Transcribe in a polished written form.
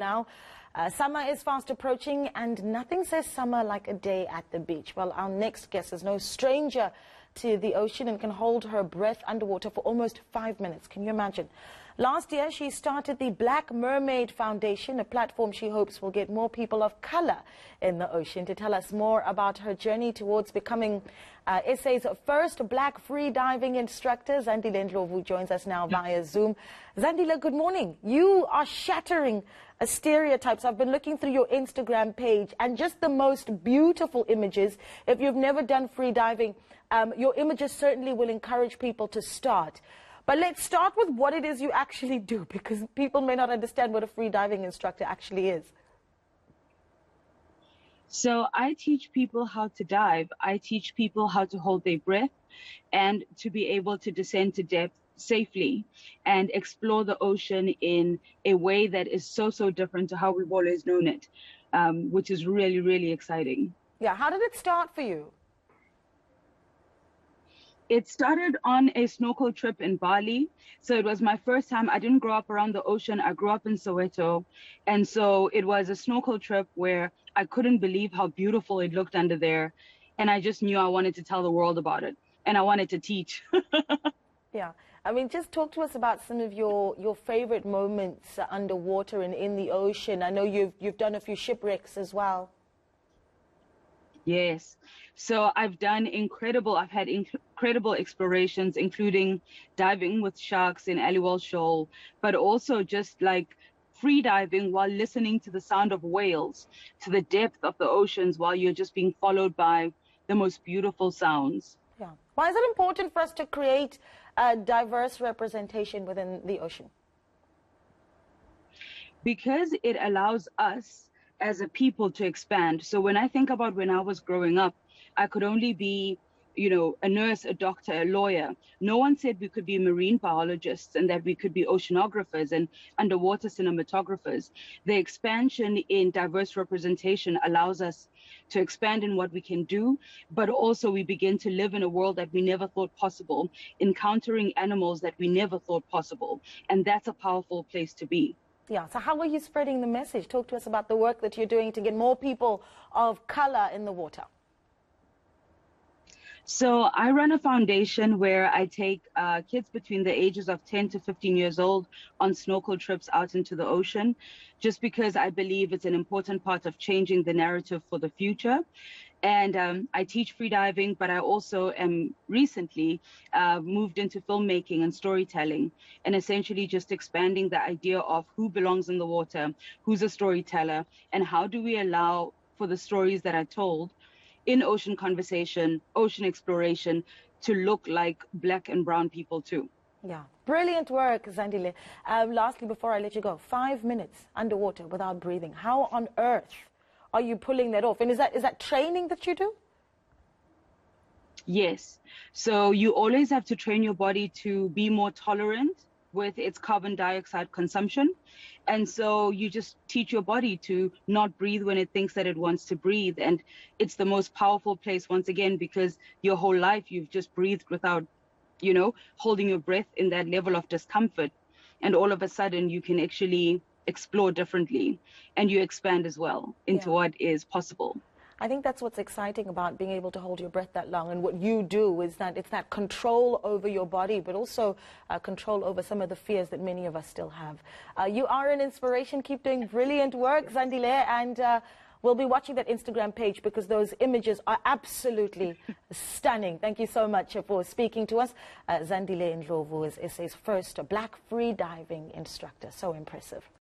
Now, summer is fast approaching and nothing says summer like a day at the beach. Well, our next guest is no stranger to the ocean and can hold her breath underwater for almost 5 minutes. Can you imagine? Last year, she started the Black Mermaid Foundation, a platform she hopes will get more people of color in the ocean. To tell us more about her journey towards becoming SA's first black free diving instructor, Zandile Ndhlovu joins us now via Zoom. Zandile, good morning. You are shattering stereotypes. I've been looking through your Instagram page and just the most beautiful images. If you've never done free diving, your images certainly will encourage people to start. But let's start with what it is you actually do, because people may not understand what a free diving instructor actually is. So I teach people how to dive. I teach people how to hold their breath and to be able to descend to depth safely and explore the ocean in a way that is so different to how we've always known it, which is really exciting. Yeah, how did it start for you? It started on a snorkel trip in Bali. So it was my first time. I didn't grow up around the ocean. I grew up in Soweto. And so it was a snorkel trip where I couldn't believe how beautiful it looked under there. And I just knew I wanted to tell the world about it. And I wanted to teach. Yeah. I mean, just talk to us about some of your favorite moments underwater and in the ocean. I know you've done a few shipwrecks as well. Yes. So I've had incredible explorations, including diving with sharks in Aliwal Shoal, but also just like free diving while listening to the sound of whales, to the depth of the oceans while you're just being followed by the most beautiful sounds. Yeah. Why is it important for us to create a diverse representation within the ocean? Because it allows us as a people to expand. So when I think about when I was growing up, I could only be, a nurse, a doctor, a lawyer. No one said we could be marine biologists and that we could be oceanographers and underwater cinematographers. The expansion in diverse representation allows us to expand in what we can do, but also we begin to live in a world that we never thought possible, encountering animals that we never thought possible. And that's a powerful place to be. Yeah, so how are you spreading the message? Talk to us about the work that you're doing to get more people of color in the water. So I run a foundation where I take kids between the ages of 10 to 15 years old on snorkel trips out into the ocean, just because I believe it's an important part of changing the narrative for the future. And I teach free diving, but I also am recently moved into filmmaking and storytelling, and essentially just expanding the idea of who belongs in the water, who's a storyteller, and how do we allow for the stories that are told in ocean conversation, ocean exploration, to look like black and brown people too. Yeah, brilliant work, Zandile. Lastly, before I let you go, 5 minutes underwater without breathing. How on earth are you pulling that off? And is that training that you do? Yes. So you always have to train your body to be more tolerant with its carbon dioxide consumption. And so you just teach your body to not breathe when it thinks that it wants to breathe. And it's the most powerful place, once again, because your whole life you've just breathed without, holding your breath in that level of discomfort. And all of a sudden you can actually explore differently, and you expand as well into what is possible. I think that's what's exciting about being able to hold your breath that long, and what you do is that it's that control over your body, but also control over some of the fears that many of us still have. You are an inspiration. Keep doing brilliant work, Zandile, and we'll be watching that Instagram page because those images are absolutely stunning. Thank you so much for speaking to us. Zandile Ndhlovu is SA's first black free diving instructor. So impressive.